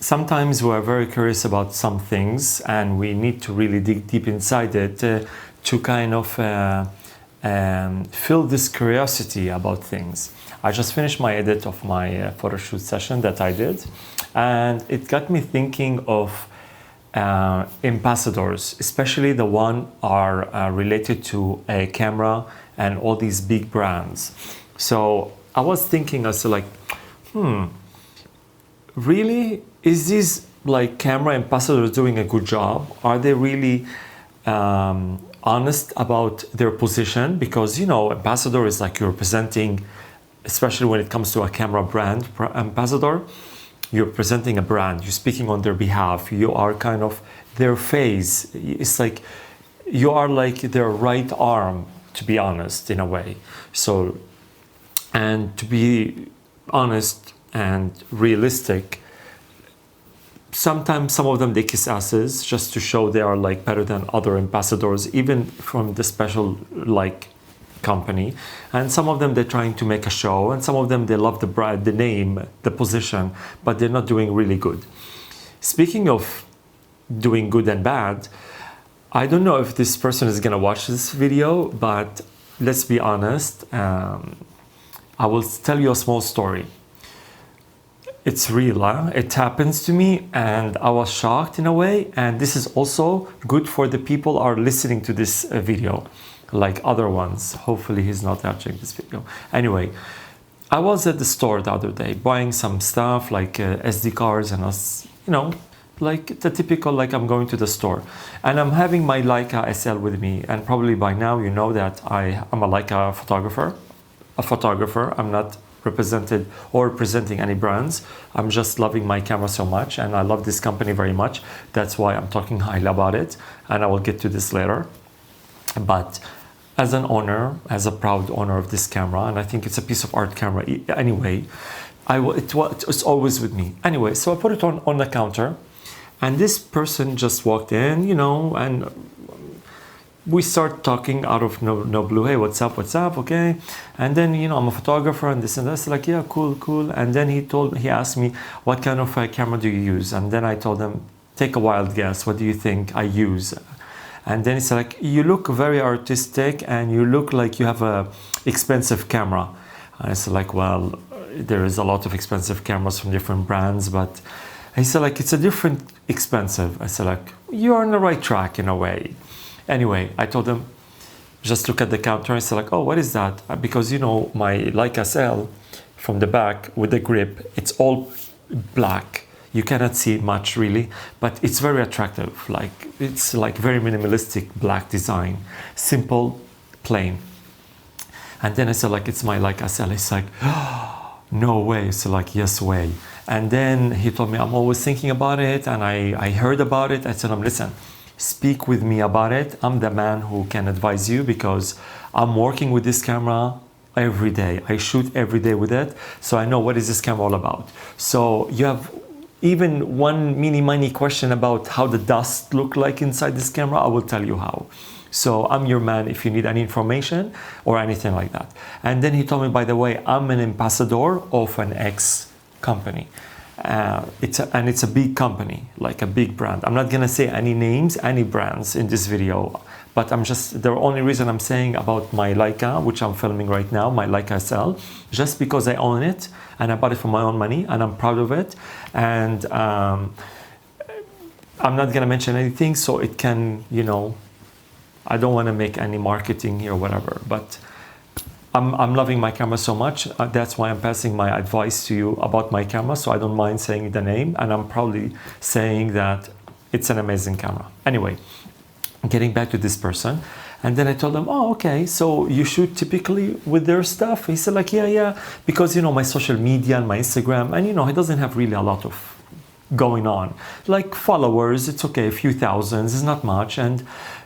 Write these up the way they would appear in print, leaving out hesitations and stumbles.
sometimes we're very curious about some things and we need to really dig deep inside it to kind of feel this curiosity about things. I just finished my edit of my photo shoot session that I did, and it got me thinking of ambassadors, especially the one are related to a camera and all these big brands. So I was thinking, I was like, really, is this like camera ambassadors doing a good job? Are they really honest about their position? Because, you know, ambassador is like you're representing, especially when it comes to a camera brand ambassador, you're presenting a brand, you're speaking on their behalf, you are kind of their face. It's like you are like their right arm, to be honest, in a way. So, and to be honest and realistic, sometimes some of them they kiss asses just to show they are like better than other ambassadors, even from the special like company. And some of them they're trying to make a show, and some of them they love the brand, the name, the position, but they're not doing really good. Speaking of doing good and bad, I don't know if this person is gonna watch this video, but let's be honest. I will tell you a small story. It's real, it happens to me, and I was shocked in a way, and this is also good for the people are listening to this video, like other ones. Hopefully he's not watching this video. Anyway, I was at the store the other day buying some stuff like SD cards, and I was, you know, like the typical, like I'm going to the store and I'm having my Leica SL with me, and probably by now you know that I'm a Leica photographer. I'm not represented or presenting any brands. I'm just loving my camera so much, and I love this company very much. That's why I'm talking highly about it, and I will get to this later. But as an owner, as a proud owner of this camera, and I think it's a piece of art camera anyway, it's always with me. Anyway, so I put it on the counter, and this person just walked in, you know, and we start talking out of no blue. Hey, what's up, okay? And then, you know, I'm a photographer and this and that. Like, yeah, cool. And then he asked me, what kind of camera do you use? And then I told him, take a wild guess. What do you think I use? And then it's like, you look very artistic and you look like you have a expensive camera. And it's like, well, there is a lot of expensive cameras from different brands, but he said like, it's a different expensive. I said like, you're on the right track in a way. Anyway, I told him, just look at the counter. I said like, oh, what is that? Because, you know, my Leica SL from the back with the grip, it's all black. You cannot see much really, but it's very attractive. Like, it's like very minimalistic black design, simple, plain. And then I said like, it's my Leica SL. He's like, oh, no way. So like, yes way. And then he told me, I'm always thinking about it, and I heard about it. I said, listen, speak with me about it. I'm the man who can advise you because I'm working with this camera every day. I shoot every day with it, so I know what is this camera all about. So you have even one mini question about how the dust look like inside this camera, I will tell you how. So I'm your man if you need any information or anything like that. And then he told me, by the way, I'm an ambassador of an X company. It's a big company, like a big brand. I'm not gonna say any names, any brands in this video, but the only reason I'm saying about my Leica, which I'm filming right now, my Leica SL, just because I own it and I bought it for my own money and I'm proud of it. And I'm not gonna mention anything, so it can, you know, I don't want to make any marketing here or whatever, but I'm loving my camera so much. That's why I'm passing my advice to you about my camera. So I don't mind saying the name, and I'm proudly saying that it's an amazing camera. Anyway, getting back to this person. And then I told him, oh, okay, so you shoot typically with their stuff? He said like, yeah, because, you know, my social media and my Instagram, and, you know, he doesn't have really a lot of going on. Like followers, it's okay, a few thousands, it's not much. And,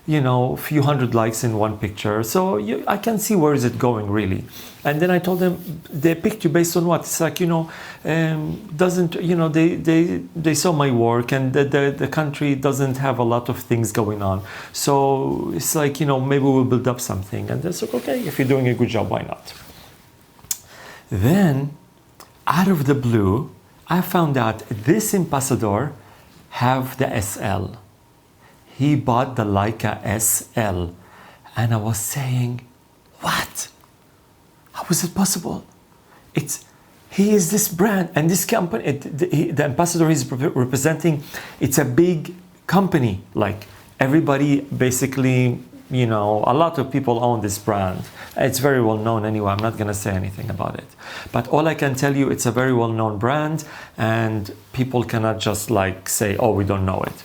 you know, a few hundred likes in one picture. So I can see where is it going really. And then I told them, they picked you based on what? It's like, you know, they saw my work, and the country doesn't have a lot of things going on. So it's like, you know, maybe we'll build up something. And that's like, okay, if you're doing a good job, why not? Then out of the blue, I found out this ambassador have the SL. He bought the Leica SL. And I was saying, what? How is it possible? He is this brand and this company, the ambassador he's representing, it's a big company. Like everybody basically, you know, a lot of people own this brand. It's very well known anyway. I'm not going to say anything about it. But all I can tell you, it's a very well known brand and people cannot just like say, oh, we don't know it.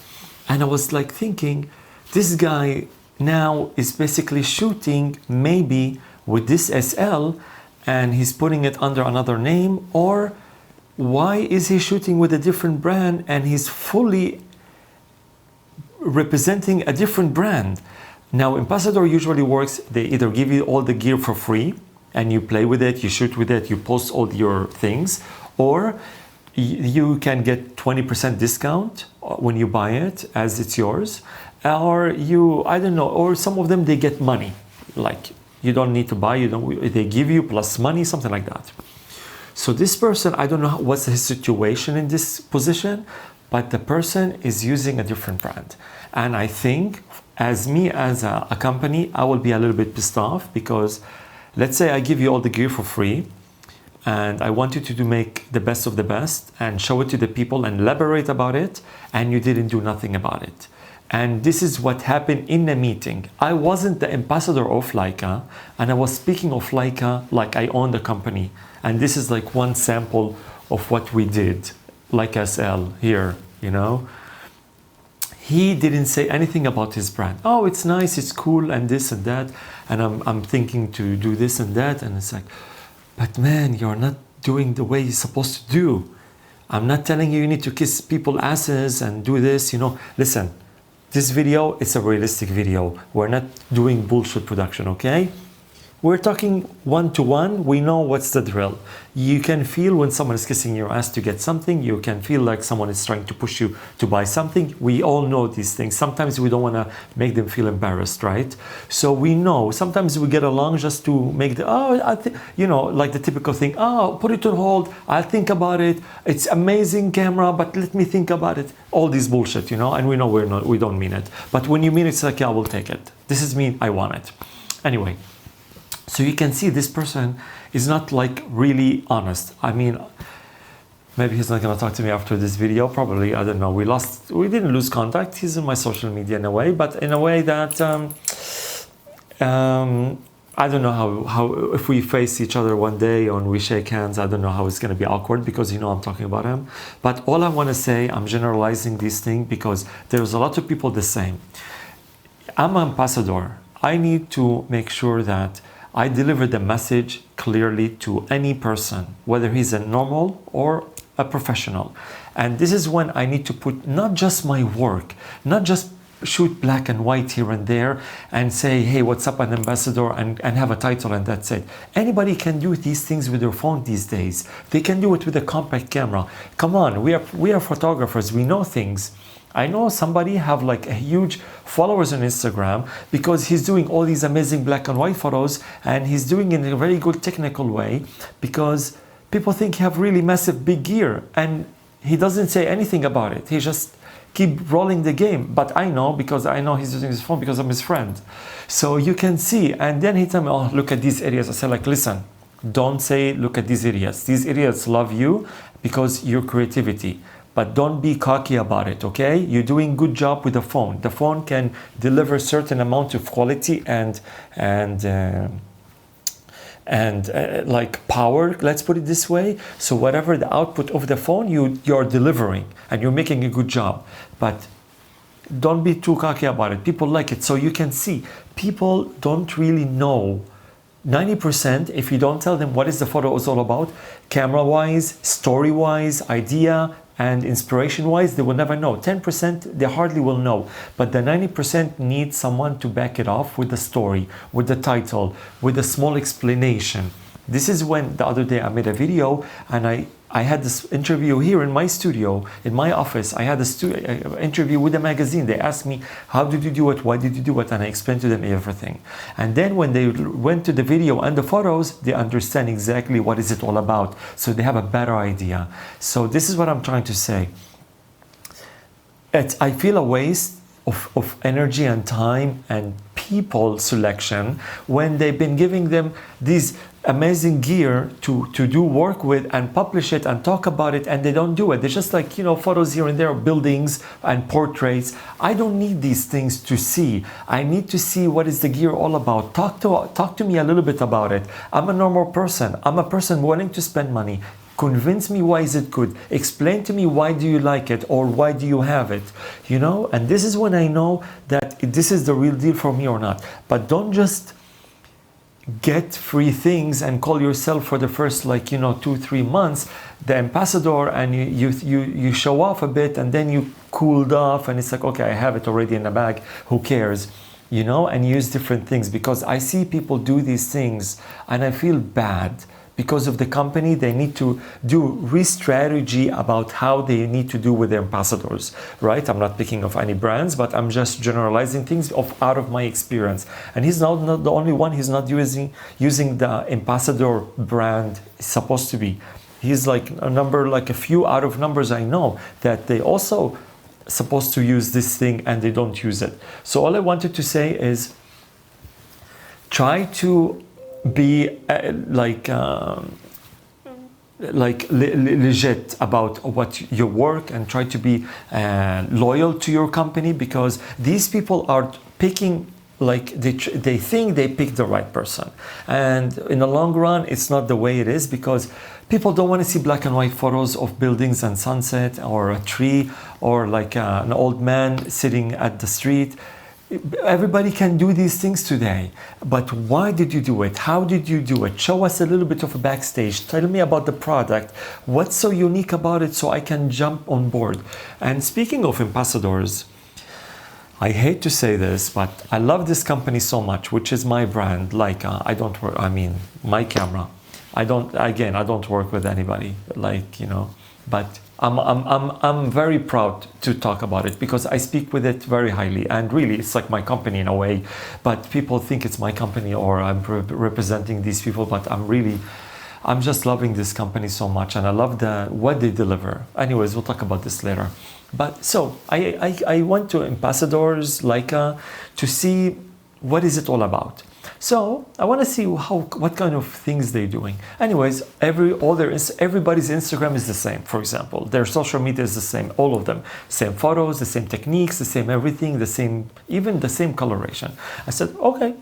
And I was like thinking, this guy now is basically shooting maybe with this SL and he's putting it under another name, or why is he shooting with a different brand and he's fully representing a different brand? Now, Ambassador usually works, they either give you all the gear for free and you play with it, you shoot with it, you post all your things, or you can get 20% discount when you buy it as it's yours, or I don't know, or some of them they get money, like you don't need to buy, they give you plus money, something like that. So this person, I don't know what's his situation in this position, but the person is using a different brand. And I think as a company, I will be a little bit pissed off because let's say I give you all the gear for free and I want you to make the best of the best and show it to the people and elaborate about it, and you didn't do nothing about it. And this is what happened in the meeting. I wasn't the ambassador of Leica, and I was speaking of Leica like I own the company. And this is like one sample of what we did, Leica SL here, you know. He didn't say anything about his brand. Oh, it's nice, it's cool, and this and that. And I'm thinking to do this and that. And it's like, but man, you're not doing the way you're supposed to do. I'm not telling you need to kiss people's asses and do this, you know. Listen. This video, it's a realistic video. We're not doing bullshit production, okay? We're talking one-to-one. We know what's the drill. You can feel when someone is kissing your ass to get something. You can feel like someone is trying to push you to buy something. We all know these things. Sometimes we don't want to make them feel embarrassed, right? So we know. Sometimes we get along just to make you know, like the typical thing. Oh, put it on hold. I'll think about it. It's amazing camera, but let me think about it. All this bullshit, you know, and we know we don't mean it. But when you mean it, it's like, yeah, I will take it. This is me. I want it. Anyway. So you can see this person is not like really honest. I mean, maybe he's not going to talk to me after this video. Probably, I don't know. We didn't lose contact. He's in my social media in a way, but in a way that I don't know how if we face each other one day and we shake hands, I don't know how it's going to be awkward because you know I'm talking about him. But all I want to say, I'm generalizing this thing because there's a lot of people the same. I'm an ambassador. I need to make sure that I deliver the message clearly to any person, whether he's a normal or a professional. And this is when I need to put not just my work, not just shoot black and white here and there and say, hey, what's up, an ambassador, and have a title and that's it. Anybody can do these things with their phone these days. They can do it with a compact camera. Come on, we are photographers, we know things. I know somebody have like a huge followers on Instagram because he's doing all these amazing black and white photos and he's doing it in a very good technical way because people think he have really massive big gear and he doesn't say anything about it. He just keep rolling the game. But I know because I know he's using his phone because I'm his friend. So you can see, and then he tell me, oh, look at these areas. I said like, listen, don't say, look at these areas. These areas love you because your creativity. But don't be cocky about it, okay? You're doing good job with the phone. The phone can deliver certain amount of quality and like power, let's put it this way. So whatever the output of the phone, you're delivering and you're making a good job. But don't be too cocky about it. People like it. So you can see, people don't really know. 90%, if you don't tell them what is the photo is all about, camera-wise, story-wise, idea, and inspiration-wise, they will never know. 10%, they hardly will know. But the 90% need someone to back it off with the story, with the title, with a small explanation. This is when the other day I made a video and I had this interview here in my studio, in my office. I had interview with a magazine. They asked me, how did you do it? Why did you do it? And I explained to them everything. And then when they went to the video and the photos, they understand exactly what is it all about. So they have a better idea. So this is what I'm trying to say. I feel a waste of energy and time and people selection when they've been giving them these amazing gear to do work with and publish it and talk about it, and they don't do it. They're just like, photos here and there of buildings and portraits. I don't need these things to see. I need to see what is the gear all about. Talk to me a little bit about it. I'm a normal person. I'm a person willing to spend money. Convince me why is it good. Explain to me why do you like it or why do you have it, and this is when I know that this is the real deal for me or not. But don't just get free things and call yourself for the first 2-3 months the ambassador, and you show off a bit and then you cooled off and it's like, okay, I have it already in the bag, who cares, and use different things. Because I see people do these things and I feel bad. Because of the company, they need to do re-strategy about how they need to do with their ambassadors, right? I'm not picking of any brands, but I'm just generalizing things out of my experience. And he's not the only one. He's not using the ambassador brand it's supposed to be. He's like a few out of numbers I know that they also supposed to use this thing and they don't use it. So all I wanted to say is try to be legit about what your work, and try to be loyal to your company, because these people are picking, they think they picked the right person, and in the long run it's not the way it is, because people don't want to see black and white photos of buildings and sunset or a tree or an old man sitting at the street. Everybody can do these things today, but why did you do it? How did you do it? Show us a little bit of a backstage. Tell me about the product. What's so unique about it so I can jump on board? And speaking of ambassadors, I hate to say this, but I love this company so much, which is my brand, Leica. My camera. I don't work with anybody, but I'm very proud to talk about it, because I speak with it very highly, and really it's like my company in a way, but people think it's my company or I'm representing these people, but I'm just loving this company so much, and I love what they deliver. Anyways, we'll talk about this later. But so I went to Ambassdors, Leica, to see what is it all about. So I want to see what kind of things they're doing. Anyways, everybody's Instagram is the same. For example, their social media is the same. All of them, same photos, the same techniques, the same everything, even the same coloration. I said, okay.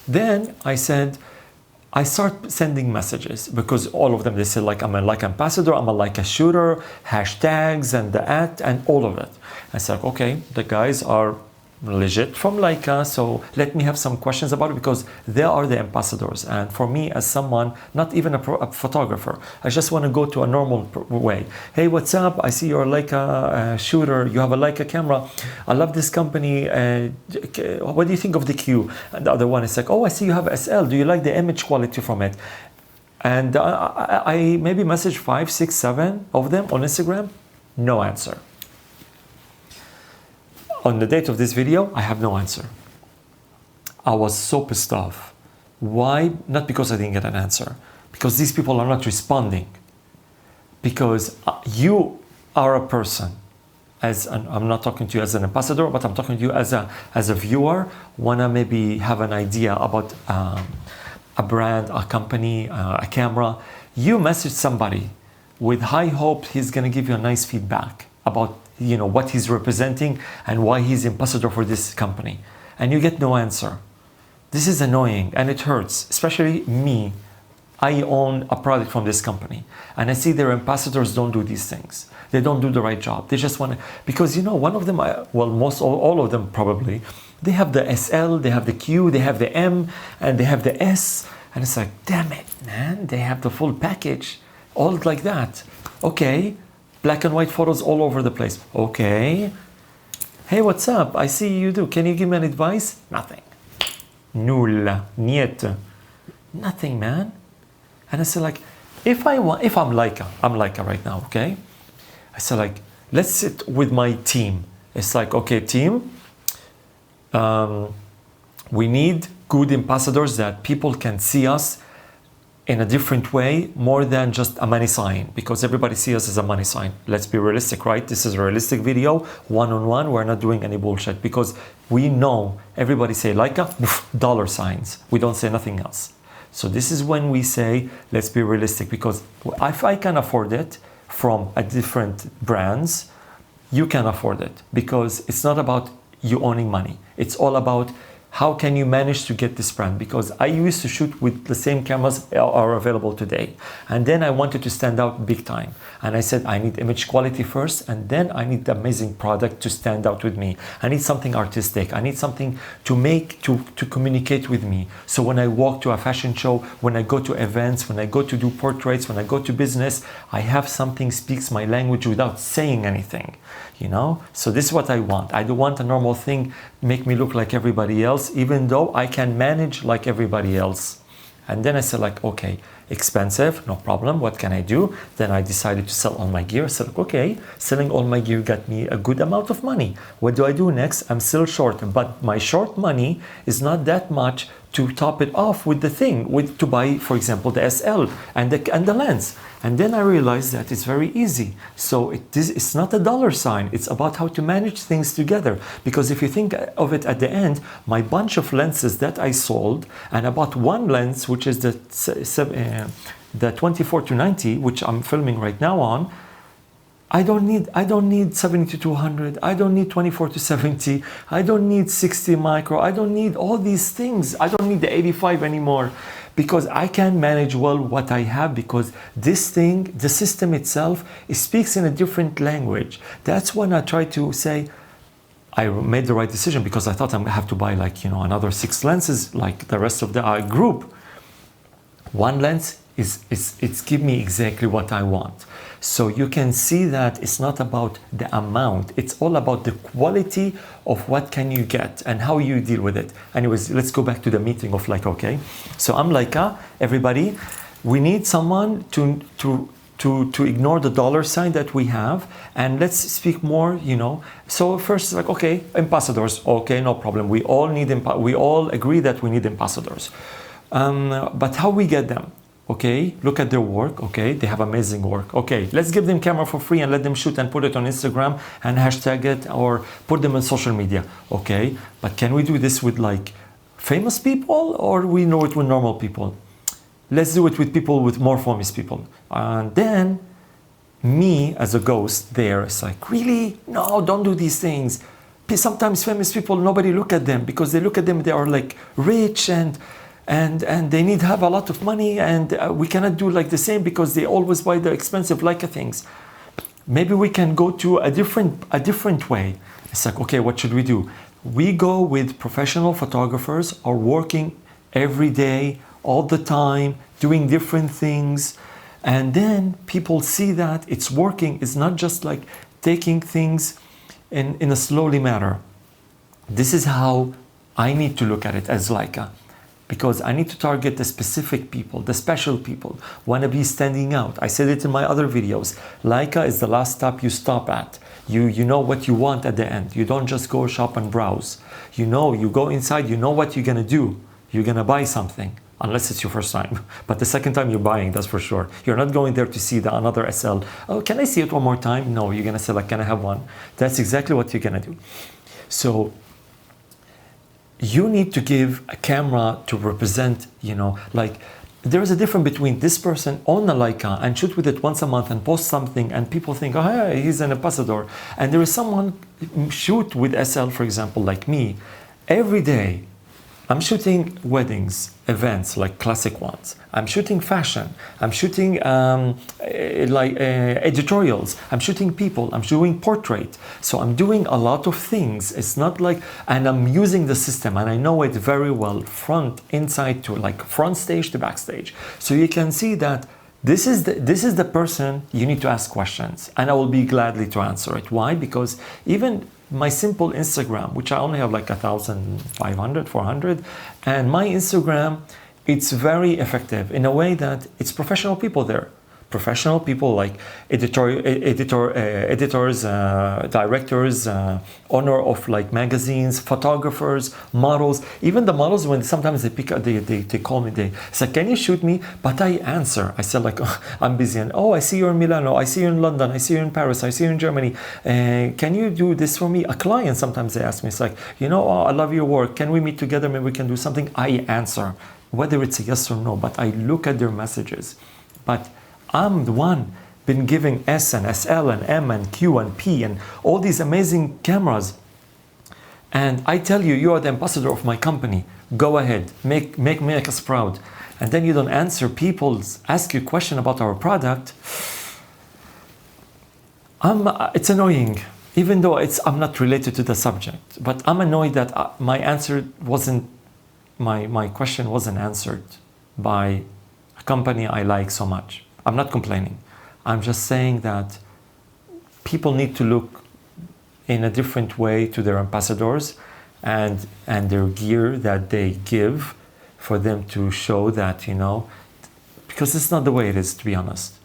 Then I start sending messages, because all of them, they say I'm a Leica ambassador, I'm a Leica shooter, hashtags and the ad and all of it. I said, okay, the guys are legit from Leica, so let me have some questions about it, because they are the ambassadors. And for me, as someone, not even a photographer, I just want to go to a normal way. Hey, what's up? I see you're a Leica shooter. You have a Leica camera. I love this company. What do you think of the Q? And the other one is like, oh, I see you have SL. Do you like the image quality from it? And I maybe message 5, 6, 7 of them on Instagram. No answer. On the date of this video, I have no answer. I was so pissed off. Why? Not because I didn't get an answer, because these people are not responding. Because you are a person, I'm not talking to you as an ambassador, but I'm talking to you as a viewer, wanna maybe have an idea about a brand, a company, a camera. You message somebody with high hope he's gonna give you a nice feedback about what he's representing and why he's ambassador for this company, and you get no answer. This is annoying and it hurts, especially me. I own a product from this company, and I see their ambassadors don't do these things. They don't do the right job. They just want to, because one of them, all of them probably, they have the SL, they have the Q, they have the M, and they have the S, and it's like, damn it, man, they have the full package, all like that. Okay. Black and white photos all over the place. Okay. Hey, what's up? I see you do. Can you give me an advice? Nothing. Nulla. Niet. Nothing, man. And I said if I'm Leica right now, okay? I said like, let's sit with my team. It's like, okay, team, we need good ambassadors that people can see us in a different way, more than just a money sign, because everybody sees us as a money sign. Let's be realistic, right? This is a realistic video, one-on-one. We're not doing any bullshit, because we know everybody say Leica, dollar signs. We don't say nothing else. So this is when we say, let's be realistic, because if I can afford it from a different brands, you can afford it, because it's not about you owning money. It's all about how can you manage to get this brand? Because I used to shoot with the same cameras are available today. And then I wanted to stand out big time. And I said, I need image quality first, and then I need the amazing product to stand out with me. I need something artistic. I need something to make, to communicate with me. So when I walk to a fashion show, when I go to events, when I go to do portraits, when I go to business, I have something speaks my language without saying anything. You know, so this is what I want. I don't want a normal thing make me look like everybody else, even though I can manage like everybody else. And then I said like, okay, expensive, no problem. What can I do? Then I decided to sell all my gear. I said, okay, selling all my gear got me a good amount of money. What do I do next? I'm still short, but my short money is not that much to top it off with the thing, to buy, for example, the SL and the lens. And then I realized that it's very easy. So it's not a dollar sign. It's about how to manage things together. Because if you think of it at the end, my bunch of lenses that I sold, and about one lens, which is the 24-90, which I'm filming right now on, I don't need 70-200. I don't need 24-70. I don't need 60 micro. I don't need all these things. I don't need the 85 anymore, because I can manage well what I have, because this thing, the system itself, it speaks in a different language. That's when I try to say, I made the right decision, because I thought I'm gonna have to buy like, another 6 lenses like the rest of the group. One lens it's give me exactly what I want. So you can see that it's not about the amount, it's all about the quality of what can you get and how you deal with it. Anyways, let's go back to the meeting of Leica, okay? So I'm Leica, everybody. We need someone to ignore the dollar sign that we have, and let's speak more, So first it's like, okay, ambassadors, okay, no problem. We all agree that we need ambassadors. But how we get them? Okay, look at their work. Okay, they have amazing work. Okay, let's give them camera for free and let them shoot and put it on Instagram and hashtag it or put them on social media. Okay, but can we do this with like famous people, or we know it with normal people? Let's do it with people, with more famous people. And then me as a ghost there, it's like, really? No, don't do these things. Sometimes famous people, nobody look at them, because they look at them, they are like rich and they need to have a lot of money, and we cannot do like the same, because they always buy the expensive Leica things. Maybe we can go to a different way. It's like, okay, what should we do? We go with professional photographers, are working every day, all the time, doing different things, and then people see that it's working. It's not just like taking things in a slowly manner. This is how I need to look at it as Leica. Because I need to target the specific people, the special people, want to be standing out. I said it in my other videos. Leica is the last stop you stop at. You know what you want at the end. You don't just go shop and browse. You go inside, you know what you're going to do. You're going to buy something, unless it's your first time. But the second time you're buying, that's for sure. You're not going there to see another SL. Oh, can I see it one more time? No, you're going to say, like, can I have one? That's exactly what you're going to do. So you need to give a camera to represent, like there is a difference between this person on a Leica and shoot with it once a month and post something and people think, oh, yeah, he's an ambassador. And there is someone shoot with SL, for example, like me, every day. I'm shooting weddings, events, like classic ones. I'm shooting fashion. I'm shooting editorials. I'm shooting people. I'm doing portrait. So I'm doing a lot of things. It's not like, and I'm using the system, and I know it very well, front, inside to like front stage to backstage. So you can see that this is the person you need to ask questions, and I will be gladly to answer it. Why? Because even my simple Instagram, which I only have like 1,500, 400, and my Instagram it's very effective in a way that it's professional people there. Professional people like editors, directors, owner of like magazines, photographers, models. Even the models, when sometimes they call me, they say, "Can you shoot me?" But I answer. I said like, oh, "I'm busy." And I see you in Milano. I see you in London. I see you in Paris. I see you in Germany. Can you do this for me? A client sometimes they ask me, it's like, oh, I love your work. Can we meet together? Maybe we can do something. I answer, whether it's a yes or no. But I look at their messages. But I'm the one been giving S and SL and M and Q and P and all these amazing cameras. And I tell you, you are the ambassador of my company. Go ahead, make us proud. And then you don't answer people, ask you a question about our product. It's annoying, even though I'm not related to the subject. But I'm annoyed that my answer wasn't, my question wasn't answered by a company I like so much. I'm not complaining. I'm just saying that people need to look in a different way to their ambassadors and their gear that they give for them to show that, because it's not the way it is, to be honest.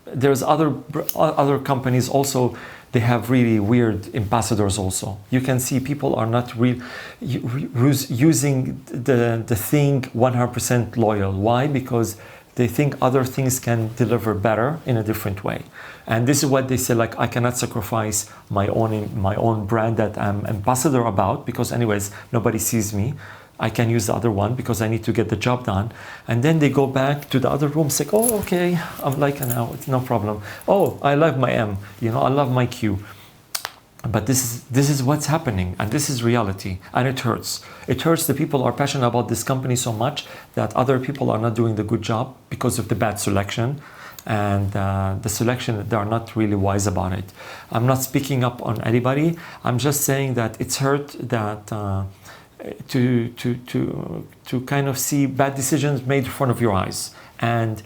There's other companies also, they have really weird ambassadors also. You can see people are not using the thing 100% loyal. Why? Because they think other things can deliver better in a different way. And this is what they say, like, I cannot sacrifice my own brand that I'm ambassador about, because anyways, nobody sees me. I can use the other one because I need to get the job done. And then they go back to the other room, say, oh, okay, I'm Leica now, it's no problem. Oh, I love my M, I love my Q. But this is what's happening, and this is reality, and it hurts. It hurts the people are passionate about this company so much that other people are not doing the good job because of the bad selection, and the selection, they are not really wise about it. I'm not speaking up on anybody. I'm just saying that it's hurt that to kind of see bad decisions made in front of your eyes, and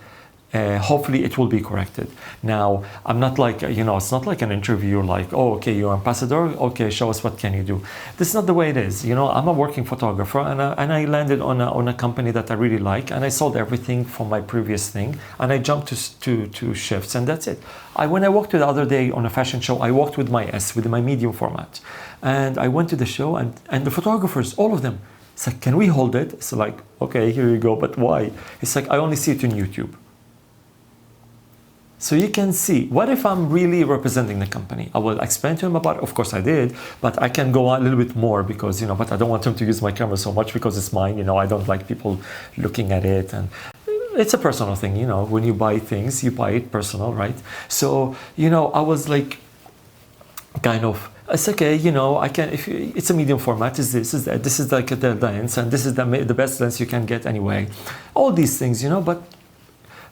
hopefully it will be corrected. Now, I'm not like, it's not like an interview like, oh, okay, you're ambassador, okay, show us what can you do. This is not the way it is. I'm a working photographer, and I landed on a company that I really like, and I sold everything from my previous thing, and I jumped to shifts, and that's it. When I walked the other day on a fashion show, I walked with my S, with my medium format, and I went to the show, and the photographers, all of them, it's like, can we hold it? It's like, okay, here you go, but why? It's like, I only see it on YouTube. So you can see, what if I'm really representing the company? I will explain to him about it. Of course I did, but I can go on a little bit more because, but I don't want him to use my camera so much because it's mine. I don't like people looking at it, and it's a personal thing. When you buy things, you buy it personal, right? So, I was like, kind of, it's okay, I can, if it's a medium format, this is like the lens, and this is the best lens you can get anyway. All these things, but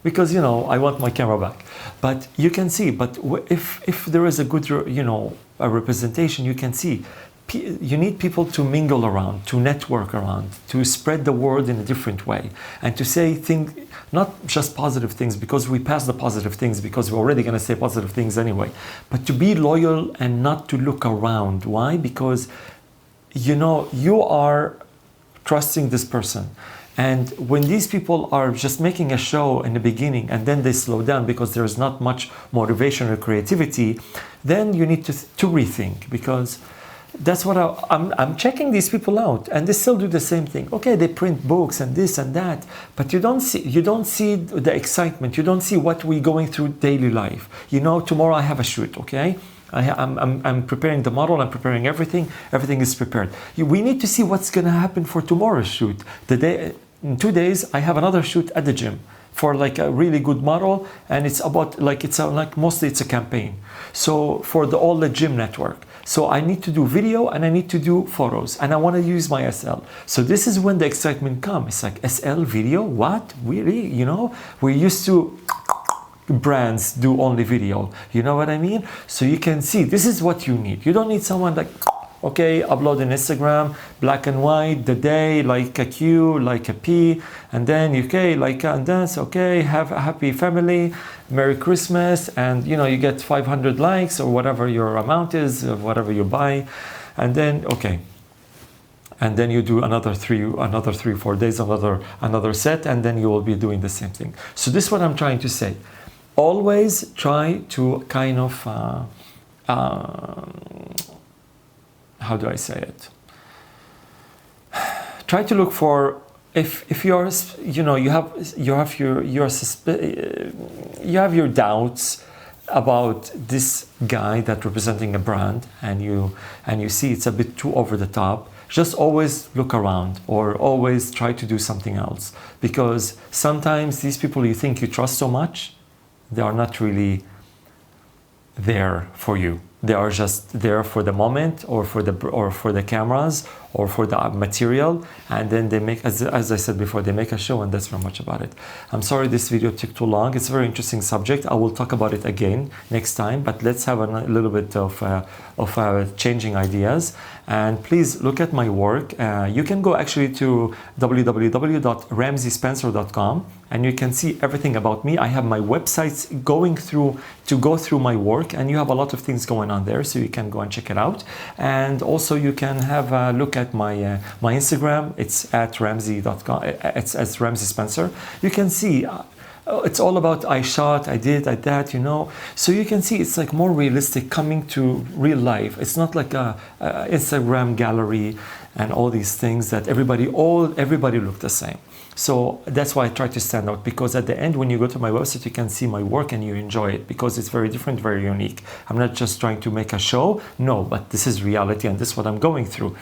because I want my camera back. But you can see, but if there is a good a representation, you can see you need people to mingle around, to network around, to spread the word in a different way, and to say things, not just positive things, because we pass the positive things, because we're already going to say positive things anyway, but to be loyal and not to look around. Why? Because you are trusting this person. And when these people are just making a show in the beginning and then they slow down because there is not much motivation or creativity, then you need to rethink, because that's what I'm checking these people out, and they still do the same thing. Okay, they print books and this and that, but you don't see the excitement. You don't see what we're going through daily life. Tomorrow I have a shoot, okay? I'm preparing the model, I'm preparing everything is prepared. We need to see what's going to happen for tomorrow's shoot. In 2 days, I have another shoot at the gym for like a really good model, and it's about mostly it's a campaign. So for all the gym network. So I need to do video and I need to do photos, and I want to use my SL. So this is when the excitement comes. It's like, SL video? What? Really? We're used to brands do only video. You know what I mean? So you can see, this is what you need. You don't need someone like, okay, upload on Instagram, black and white, the day, like a Q, like a P, and then okay, like and dance, okay, have a happy family, Merry Christmas, and you get 500 likes or whatever your amount is, of whatever you buy, and then okay. and then you do another 3 4 days, another set, and then you will be doing the same thing. So this is what I'm trying to say. Always try to kind of how do I say it? Try to look for, if you're, you know, you have your doubts about this guy that representing a brand, and you see it's a bit too over the top, just always look around, or always try to do something else, because sometimes these people you think you trust so much, they are not really there for you. They are just there for the moment, or for the cameras, or for the material, and then they make, as I said before, they make a show, and that's very much about it. I'm sorry this video took too long. It's a very interesting subject. I will talk about it again next time, but let's have a little bit of changing ideas. And please look at my work. You can go actually to www.ramseyspencer.com, and you can see everything about me. I have my websites to go through my work, and you have a lot of things going on there, so you can go and check it out. And also you can have a look at my my Instagram. It's at Ramsey.com. It's as Ramsey Spencer. You can see it's all about I shot, I did, I that, you know. So you can see it's like more realistic, coming to real life. It's not like a Instagram gallery and all these things that everybody look the same. So that's why I try to stand out, because at the end, when you go to my website, you can see my work and you enjoy it, because it's very different, very unique. I'm not just trying to make a show, no, but this is reality, and this is what I'm going through.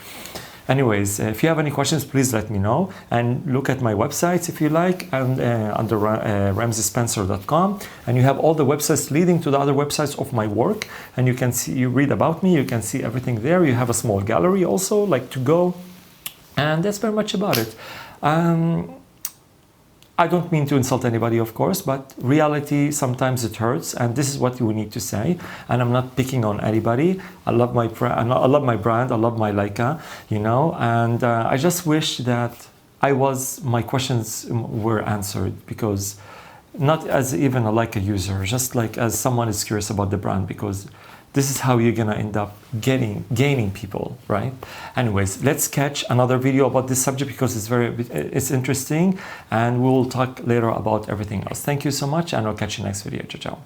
Anyways, if you have any questions, please let me know, and look at my websites if you like, and under ramseyspencer.com, and you have all the websites leading to the other websites of my work, and you can see, you read about me, you can see everything there. You have a small gallery also, like to go, and that's very much about it. I don't mean to insult anybody, of course, but reality, sometimes it hurts, and this is what you need to say. And I'm not picking on anybody. I love my brand, I love my Leica, you know, and I just wish that my questions were answered, because not as even a Leica user, just like as someone is curious about the brand, because this is how you're gonna end up gaining people, right? Anyways, let's catch another video about this subject, because it's interesting, and we'll talk later about everything else. Thank you so much, and I'll catch you next video. Ciao, ciao.